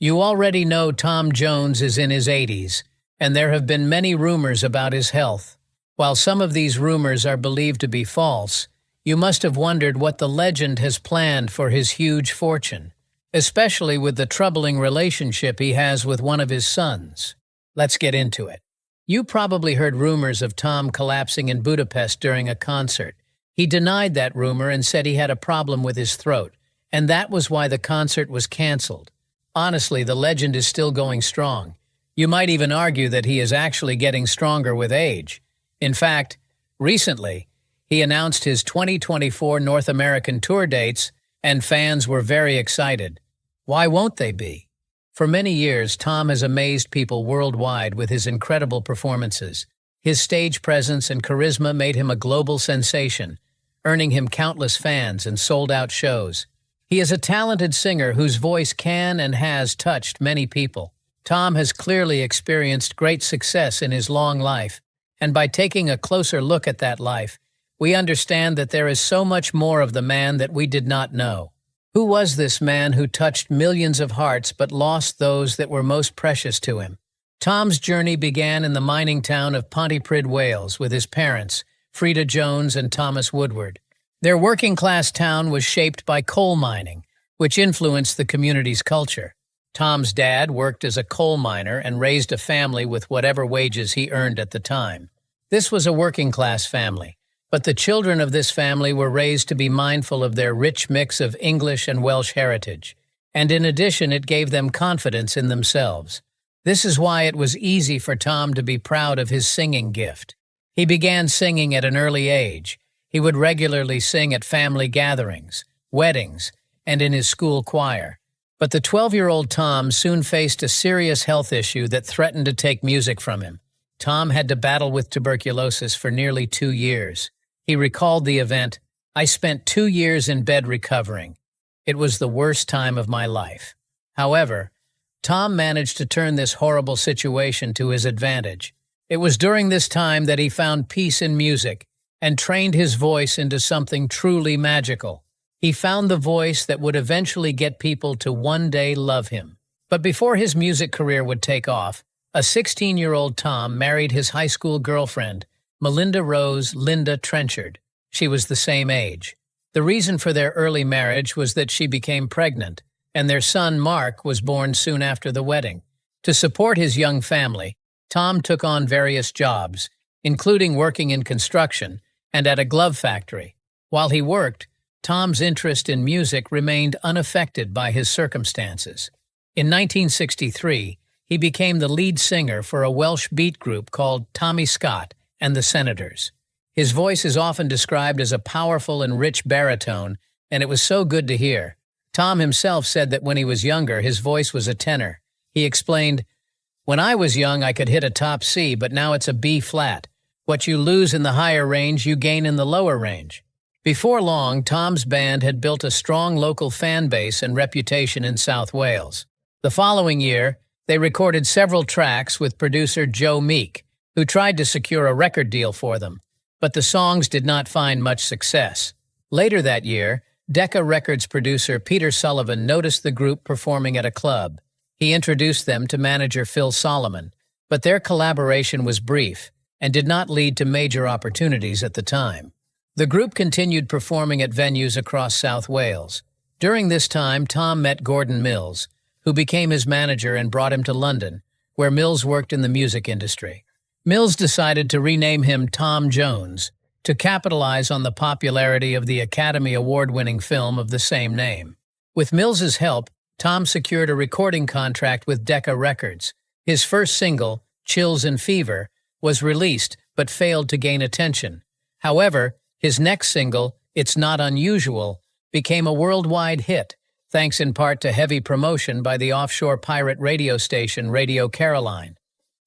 You already know Tom Jones is in his 80s, and there have been many rumors about his health. While some of these rumors are believed to be false, you must have wondered what the legend has planned for his huge fortune, especially with the troubling relationship he has with one of his sons. Let's get into it. You probably heard rumors of Tom collapsing in Budapest during a concert. He denied that rumor and said he had a problem with his throat, and that was why the concert was canceled. Honestly, the legend is still going strong. You might even argue that he is actually getting stronger with age. In fact, recently, he announced his 2024 North American tour dates, and fans were very excited. Why won't they be? For many years, Tom has amazed people worldwide with his incredible performances. His stage presence and charisma made him a global sensation, earning him countless fans and sold-out shows. He is a talented singer whose voice can and has touched many people. Tom has clearly experienced great success in his long life, and by taking a closer look at that life, we understand that there is so much more of the man that we did not know. Who was this man who touched millions of hearts but lost those that were most precious to him? Tom's journey began in the mining town of Pontypridd, Wales, with his parents, Frida Jones and Thomas Woodward. Their working-class town was shaped by coal mining, which influenced the community's culture. Tom's dad worked as a coal miner and raised a family with whatever wages he earned at the time. This was a working-class family, but the children of this family were raised to be mindful of their rich mix of English and Welsh heritage, and in addition it gave them confidence in themselves. This is why it was easy for Tom to be proud of his singing gift. He began singing at an early age. He would regularly sing at family gatherings, weddings, and in his school choir. But the 12-year-old Tom soon faced a serious health issue that threatened to take music from him. Tom had to battle with tuberculosis for nearly 2 years. He recalled the event, "I spent 2 years in bed recovering. It was the worst time of my life." However, Tom managed to turn this horrible situation to his advantage. It was during this time that he found peace in music and trained his voice into something truly magical. He found the voice that would eventually get people to one day love him. But before his music career would take off, a 16-year-old Tom married his high school girlfriend, Melinda Rose Linda Trenchard. She was the same age. The reason for their early marriage was that she became pregnant, and their son Mark was born soon after the wedding. To support his young family, Tom took on various jobs, including working in construction and at a glove factory. While he worked, Tom's interest in music remained unaffected by his circumstances. In 1963, he became the lead singer for a Welsh beat group called Tommy Scott and the Senators. His voice is often described as a powerful and rich baritone, and it was so good to hear. Tom himself said that when he was younger, his voice was a tenor. He explained, "When I was young, I could hit a top C, but now it's a B flat. What you lose in the higher range, you gain in the lower range." Before long, Tom's band had built a strong local fan base and reputation in South Wales. The following year, they recorded several tracks with producer Joe Meek, who tried to secure a record deal for them, but the songs did not find much success. Later that year, Decca Records producer Peter Sullivan noticed the group performing at a club. He introduced them to manager Phil Solomon, but their collaboration was brief and did not lead to major opportunities at the time. The group continued performing at venues across South Wales. During this time, Tom met Gordon Mills, who became his manager and brought him to London, where Mills worked in the music industry. Mills decided to rename him Tom Jones to capitalize on the popularity of the Academy Award-winning film of the same name. With Mills's help, Tom secured a recording contract with Decca Records. His first single, Chills and Fever, was released but failed to gain attention. However, his next single, It's Not Unusual, became a worldwide hit, thanks in part to heavy promotion by the offshore pirate radio station Radio Caroline.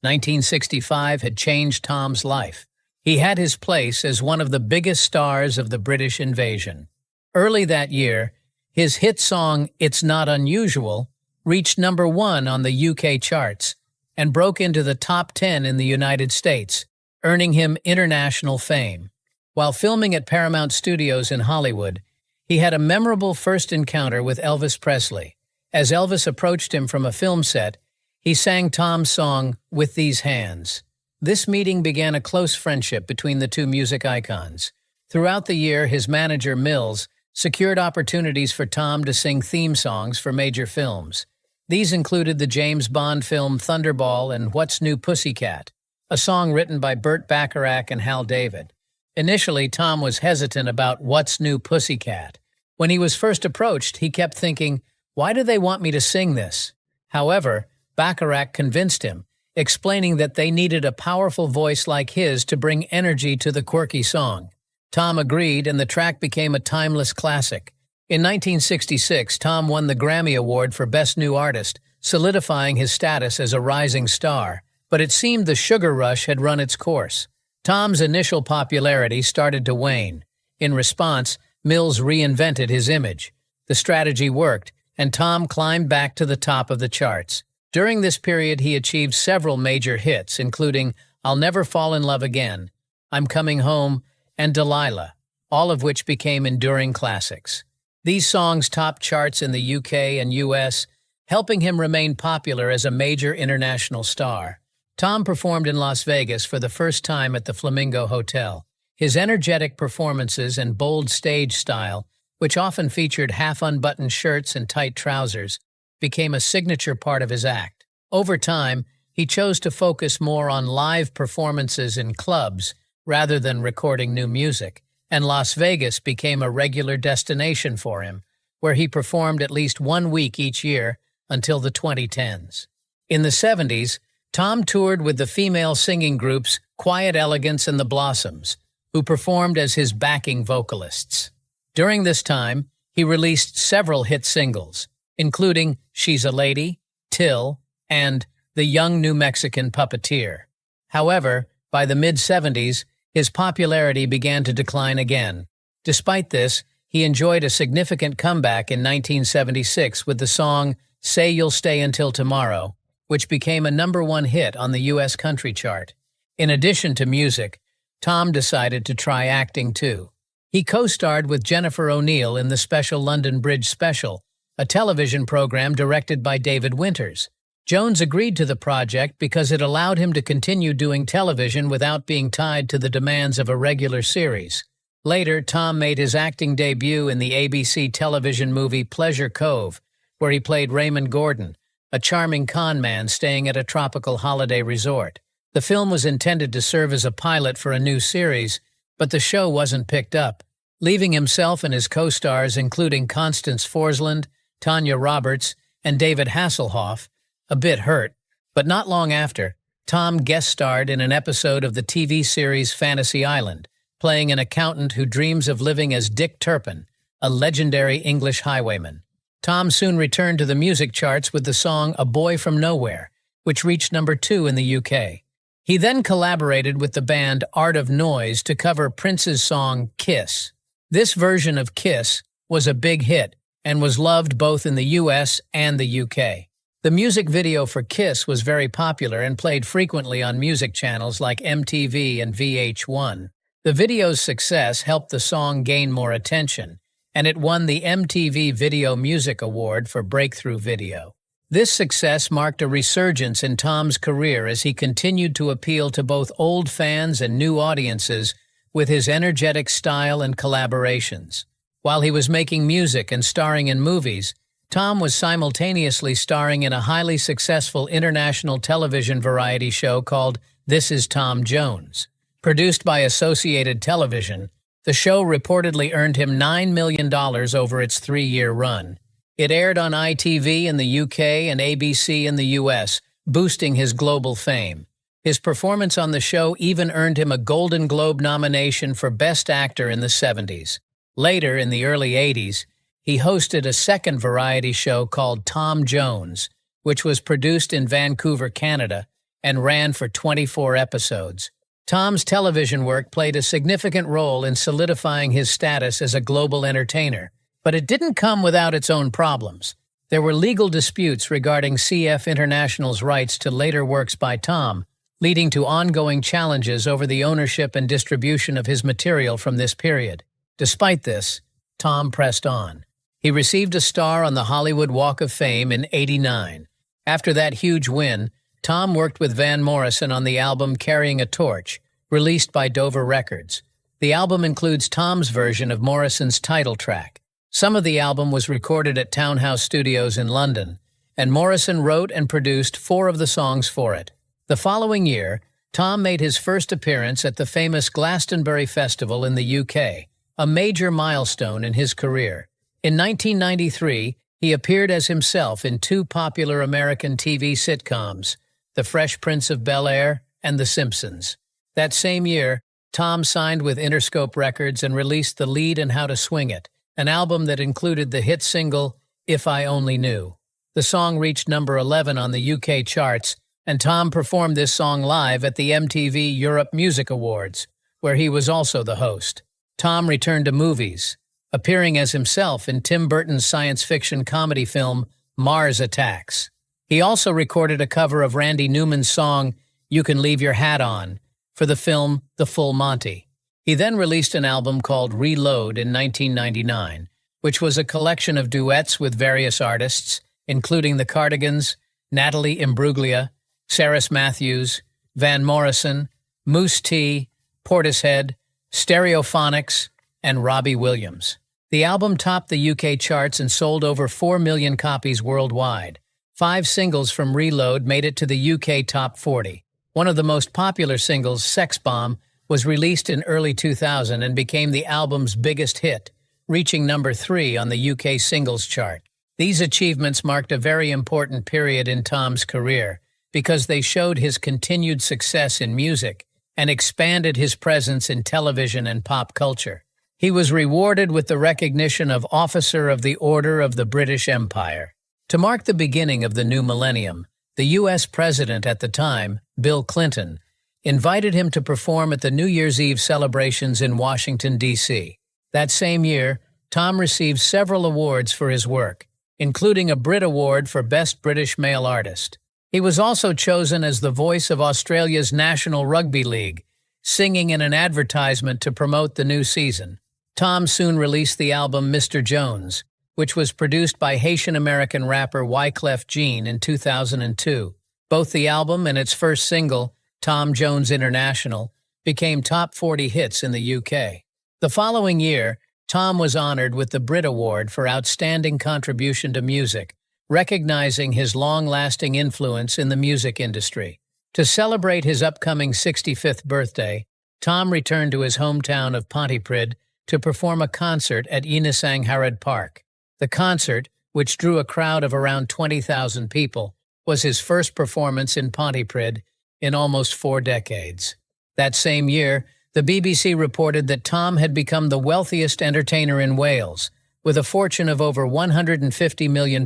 1965 had changed Tom's life. He had his place as one of the biggest stars of the British invasion. Early that year, his hit song, It's Not Unusual, reached #1 on the UK charts and broke into the top 10 in the United States, earning him international fame. While filming at Paramount Studios in Hollywood, he had a memorable first encounter with Elvis Presley. As Elvis approached him from a film set, he sang Tom's song, "With These Hands." This meeting began a close friendship between the two music icons. Throughout the year, his manager, Mills, secured opportunities for Tom to sing theme songs for major films. These included the James Bond film Thunderball and What's New Pussycat, a song written by Burt Bacharach and Hal David. Initially, Tom was hesitant about What's New Pussycat. When he was first approached, he kept thinking, "Why do they want me to sing this?" However, Bacharach convinced him, explaining that they needed a powerful voice like his to bring energy to the quirky song. Tom agreed, and the track became a timeless classic. In 1966, Tom won the Grammy Award for Best New Artist, solidifying his status as a rising star. But it seemed the sugar rush had run its course. Tom's initial popularity started to wane. In response, Mills reinvented his image. The strategy worked, and Tom climbed back to the top of the charts. During this period, he achieved several major hits, including I'll Never Fall in Love Again, I'm Coming Home, and Delilah, all of which became enduring classics. These songs topped charts in the UK and US, helping him remain popular as a major international star. Tom performed in Las Vegas for the first time at the Flamingo Hotel. His energetic performances and bold stage style, which often featured half-unbuttoned shirts and tight trousers, became a signature part of his act. Over time, he chose to focus more on live performances in clubs rather than recording new music, and Las Vegas became a regular destination for him, where he performed at least 1 week each year until the 2010s. In the 70s, Tom toured with the female singing groups Quiet Elegance and the Blossoms, who performed as his backing vocalists. During this time, he released several hit singles, including She's a Lady, Till, and The Young New Mexican Puppeteer. However, by the mid-70s, his popularity began to decline again. Despite this, he enjoyed a significant comeback in 1976 with the song Say You'll Stay Until Tomorrow, which became a #1 hit on the U.S. country chart. In addition to music, Tom decided to try acting too. He co-starred with Jennifer O'Neill in the special London Bridge Special, a television program directed by David Winters. Jones agreed to the project because it allowed him to continue doing television without being tied to the demands of a regular series. Later, Tom made his acting debut in the ABC television movie Pleasure Cove, where he played Raymond Gordon, a charming con man staying at a tropical holiday resort. The film was intended to serve as a pilot for a new series, but the show wasn't picked up, leaving himself and his co-stars, including Constance Forsland, Tanya Roberts, and David Hasselhoff, a bit hurt. But not long after, Tom guest starred in an episode of the TV series Fantasy Island, playing an accountant who dreams of living as Dick Turpin, a legendary English highwayman. Tom soon returned to the music charts with the song A Boy From Nowhere, which reached #2 in the UK. He then collaborated with the band Art of Noise to cover Prince's song Kiss. This version of Kiss was a big hit and was loved both in the US and the UK. The music video for Kiss was very popular and played frequently on music channels like MTV and VH1. The video's success helped the song gain more attention, and it won the MTV Video Music Award for Breakthrough Video. This success marked a resurgence in Tom's career as he continued to appeal to both old fans and new audiences with his energetic style and collaborations. While he was making music and starring in movies, Tom was simultaneously starring in a highly successful international television variety show called This Is Tom Jones. Produced by Associated Television, the show reportedly earned him $9 million over its 3-year run. It aired on ITV in the UK and ABC in the US, boosting his global fame. His performance on the show even earned him a Golden Globe nomination for Best Actor in the 70s. Later, in the early 80s, he hosted a second variety show called Tom Jones, which was produced in Vancouver, Canada, and ran for 24 episodes. Tom's television work played a significant role in solidifying his status as a global entertainer, but it didn't come without its own problems. There were legal disputes regarding CF International's rights to later works by Tom, leading to ongoing challenges over the ownership and distribution of his material from this period. Despite this, Tom pressed on. He received a star on the Hollywood Walk of Fame in '89. After that huge win, Tom worked with Van Morrison on the album Carrying a Torch, released by Dover Records. The album includes Tom's version of Morrison's title track. Some of the album was recorded at Townhouse Studios in London, and Morrison wrote and produced 4 of the songs for it. The following year, Tom made his first appearance at the famous Glastonbury Festival in the UK, a major milestone in his career. In 1993, he appeared as himself in 2 popular American TV sitcoms, The Fresh Prince of Bel-Air and The Simpsons. That same year, Tom signed with Interscope Records and released The Lead and How to Swing It, an album that included the hit single, If I Only Knew. The song reached number 11 on the UK charts, and Tom performed this song live at the MTV Europe Music Awards, where he was also the host. Tom returned to movies, appearing as himself in Tim Burton's science fiction comedy film Mars Attacks. He also recorded a cover of Randy Newman's song You Can Leave Your Hat On for the film The Full Monty. He then released an album called Reload in 1999, which was a collection of duets with various artists, including the Cardigans, Natalie Imbruglia, Saris Matthews, Van Morrison, Moose T, Portishead, Stereophonics, and Robbie Williams. The album topped the UK charts and sold over 4 million copies worldwide. 5 singles from Reload made it to the UK Top 40. One of the most popular singles, Sex Bomb, was released in early 2000 and became the album's biggest hit, reaching number 3 on the UK singles chart. These achievements marked a very important period in Tom's career, because they showed his continued success in music and expanded his presence in television and pop culture. He was rewarded with the recognition of Officer of the Order of the British Empire. To mark the beginning of the new millennium, the U.S. president at the time, Bill Clinton, invited him to perform at the New Year's Eve celebrations in Washington, D.C. That same year, Tom received several awards for his work, including a Brit Award for Best British Male Artist. He was also chosen as the voice of Australia's National Rugby League, singing in an advertisement to promote the new season. Tom soon released the album Mr. Jones, which was produced by Haitian-American rapper Wyclef Jean in 2002. Both the album and its first single, Tom Jones International, became top 40 hits in the UK. The following year, Tom was honored with the Brit Award for Outstanding Contribution to Music, recognizing his long-lasting influence in the music industry. To celebrate his upcoming 65th birthday, Tom returned to his hometown of Pontypridd to perform a concert at Inisang Harad Park. The concert, which drew a crowd of around 20,000 people, was his first performance in Pontypridd in almost 4 decades. That same year, the BBC reported that Tom had become the wealthiest entertainer in Wales, with a fortune of over £150 million.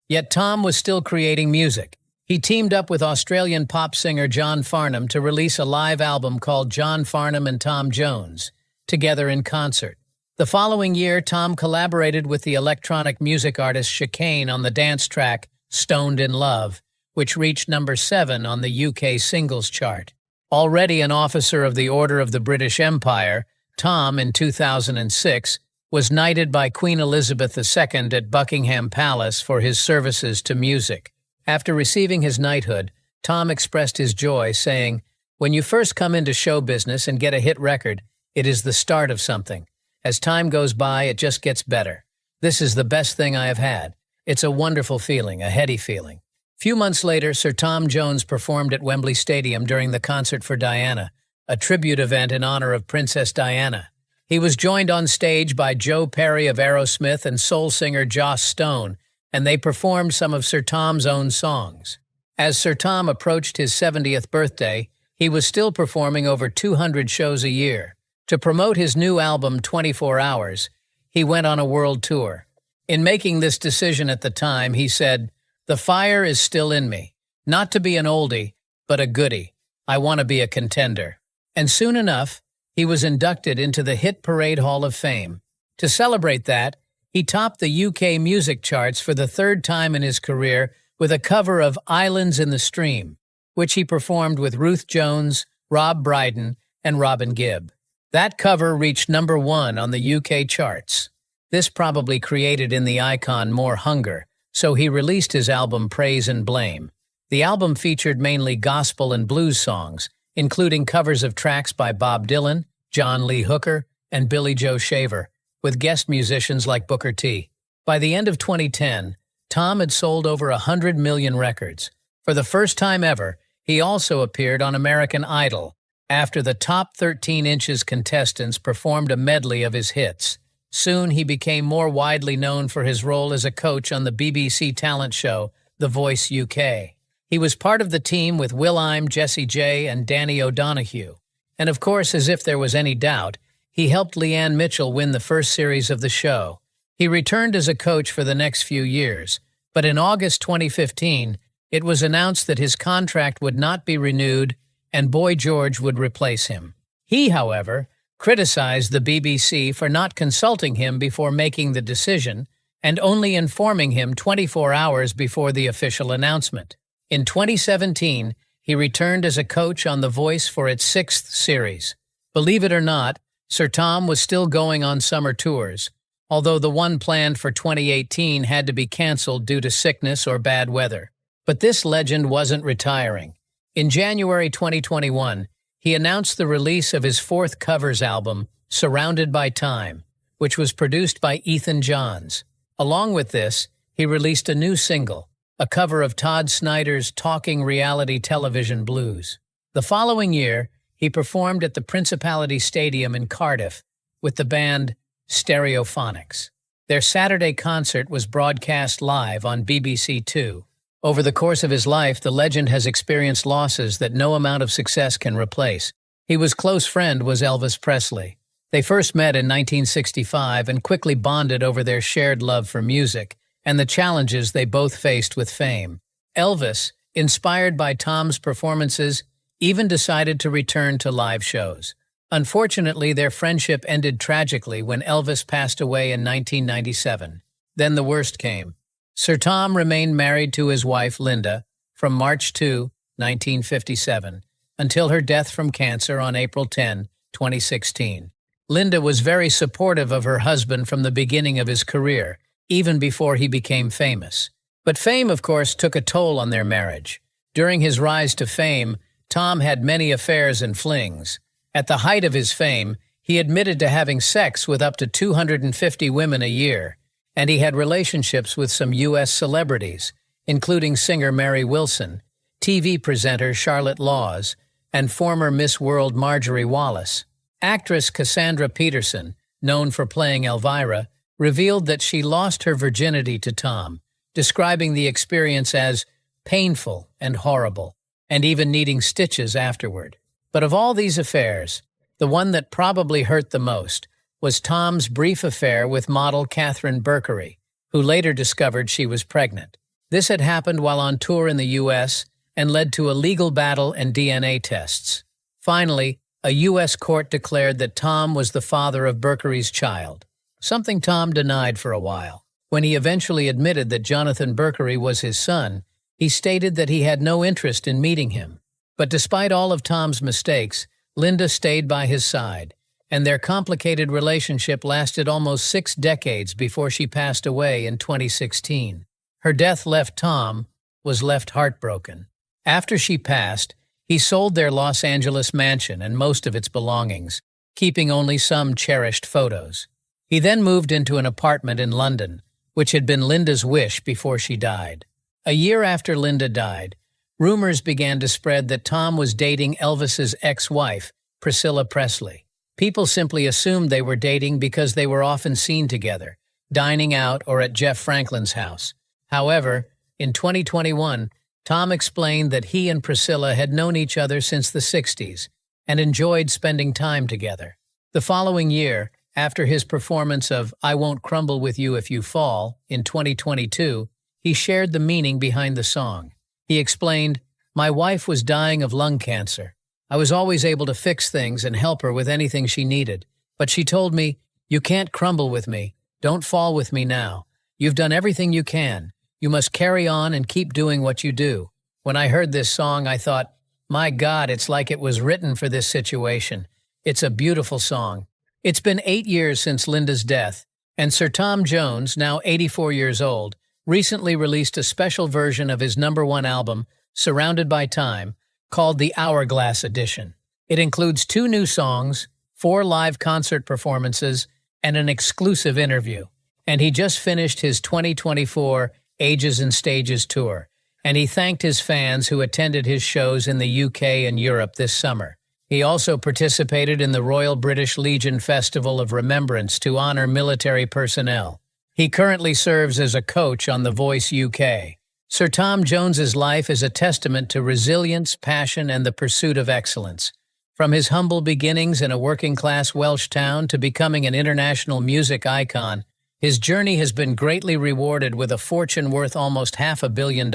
Yet Tom was still creating music. He teamed up with Australian pop singer John Farnham to release a live album called John Farnham and Tom Jones, together in concert. The following year, Tom collaborated with the electronic music artist Chicane on the dance track Stoned in Love, which reached number 7 on the UK singles chart. Already an officer of the Order of the British Empire, Tom, in 2006, was knighted by Queen Elizabeth II at Buckingham Palace for his services to music. After receiving his knighthood, Tom expressed his joy, saying, "When you first come into show business and get a hit record, it is the start of something. As time goes by, it just gets better. This is the best thing I have had. It's a wonderful feeling, a heady feeling." Few months later, Sir Tom Jones performed at Wembley Stadium during the Concert for Diana, a tribute event in honor of Princess Diana. He was joined on stage by Joe Perry of Aerosmith and soul singer Joss Stone, and they performed some of Sir Tom's own songs. As Sir Tom approached his 70th birthday, he was still performing over 200 shows a year. To promote his new album, 24 Hours, he went on a world tour. In making this decision at the time, he said, "The fire is still in me. Not to be an oldie, but a goodie. I want to be a contender." And soon enough, he was inducted into the Hit Parade Hall of Fame. To celebrate that, he topped the UK music charts for the 3rd time in his career with a cover of Islands in the Stream, which he performed with Ruth Jones, Rob Brydon, and Robin Gibb. That cover reached number 1 on the UK charts. This probably created in the icon more hunger, so he released his album Praise and Blame. The album featured mainly gospel and blues songs, including covers of tracks by Bob Dylan, John Lee Hooker, and Billy Joe Shaver, with guest musicians like Booker T. By the end of 2010, Tom had sold over 100 million records. For the first time ever, he also appeared on American Idol, after the top 13 inches contestants performed a medley of his hits. Soon he became more widely known for his role as a coach on the BBC talent show The Voice UK. He was part of the team with Will.i.am, Jessie J, and Danny O'Donoghue. And of course, as if there was any doubt, he helped Leanne Mitchell win the first series of the show. He returned as a coach for the next few years, but in August 2015, it was announced that his contract would not be renewed and Boy George would replace him. He, however, criticized the BBC for not consulting him before making the decision and only informing him 24 hours before the official announcement. In 2017, he returned as a coach on The Voice for its 6th series. Believe it or not, Sir Tom was still going on summer tours, although the one planned for 2018 had to be canceled due to sickness or bad weather. But this legend wasn't retiring. In January 2021, he announced the release of his 4th covers album, Surrounded by Time, which was produced by Ethan Johns. Along with this, he released a new single, a cover of Todd Snider's Talking Reality Television Blues. The following year, he performed at the Principality Stadium in Cardiff with the band Stereophonics. Their Saturday concert was broadcast live on BBC Two. Over the course of his life, the legend has experienced losses that no amount of success can replace. His close friend was Elvis Presley. They first met in 1965 and quickly bonded over their shared love for music and the challenges they both faced with fame. Elvis, inspired by Tom's performances, even decided to return to live shows. Unfortunately, their friendship ended tragically when Elvis passed away in 1997. Then the worst came. Sir Tom remained married to his wife, Linda, from March 2, 1957, until her death from cancer on April 10, 2016. Linda was very supportive of her husband from the beginning of his career, even before he became famous. But fame, of course, took a toll on their marriage. During his rise to fame, Tom had many affairs and flings. At the height of his fame, he admitted to having sex with up to 250 women a year, and he had relationships with some U.S. celebrities, including singer Mary Wilson, TV presenter Charlotte Laws, and former Miss World Marjorie Wallace. Actress Cassandra Peterson, known for playing Elvira, revealed that she lost her virginity to Tom, describing the experience as painful and horrible, and even needing stitches afterward. But of all these affairs, the one that probably hurt the most was Tom's brief affair with model Catherine Berkery, who later discovered she was pregnant. This had happened while on tour in the U.S. and led to a legal battle and DNA tests. Finally, a U.S. court declared that Tom was the father of Berkery's child, something Tom denied for a while. When he eventually admitted that Jonathan Berkery was his son, he stated that he had no interest in meeting him. But despite all of Tom's mistakes, Linda stayed by his side, and their complicated relationship lasted almost 6 decades before she passed away in 2016. Her death was left heartbroken. After she passed, he sold their Los Angeles mansion and most of its belongings, keeping only some cherished photos. He then moved into an apartment in London, which had been Linda's wish before she died. A year after Linda died, rumors began to spread that Tom was dating Elvis's ex-wife, Priscilla Presley. People simply assumed they were dating because they were often seen together, dining out or at Jeff Franklin's house. However, in 2021, Tom explained that he and Priscilla had known each other since the 60s and enjoyed spending time together. The following year, after his performance of I Won't Crumble With You If You Fall in 2022, he shared the meaning behind the song. He explained, "My wife was dying of lung cancer. I was always able to fix things and help her with anything she needed. But she told me, 'You can't crumble with me. Don't fall with me now. You've done everything you can. You must carry on and keep doing what you do.' When I heard this song, I thought, my God, it's like it was written for this situation. It's a beautiful song." It's been 8 years since Linda's death, And Sir Tom Jones, now 84 years old, recently released a special version of his #1 album, Surrounded by Time, called the Hourglass Edition. It includes 2 new songs, 4 live concert performances, and an exclusive interview. And he just finished his 2024 Ages and Stages tour, and he thanked his fans who attended his shows in the UK and Europe this summer. He also participated in the Royal British Legion Festival of Remembrance to honor military personnel. He currently serves as a coach on The Voice UK. Sir Tom Jones's life is a testament to resilience, passion, and the pursuit of excellence. From his humble beginnings in a working-class Welsh town to becoming an international music icon, his journey has been greatly rewarded with a fortune worth almost $500 million.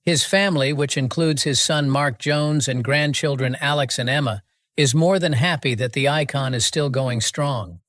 His family, which includes his son Mark Jones and grandchildren Alex and Emma, is more than happy that the icon is still going strong.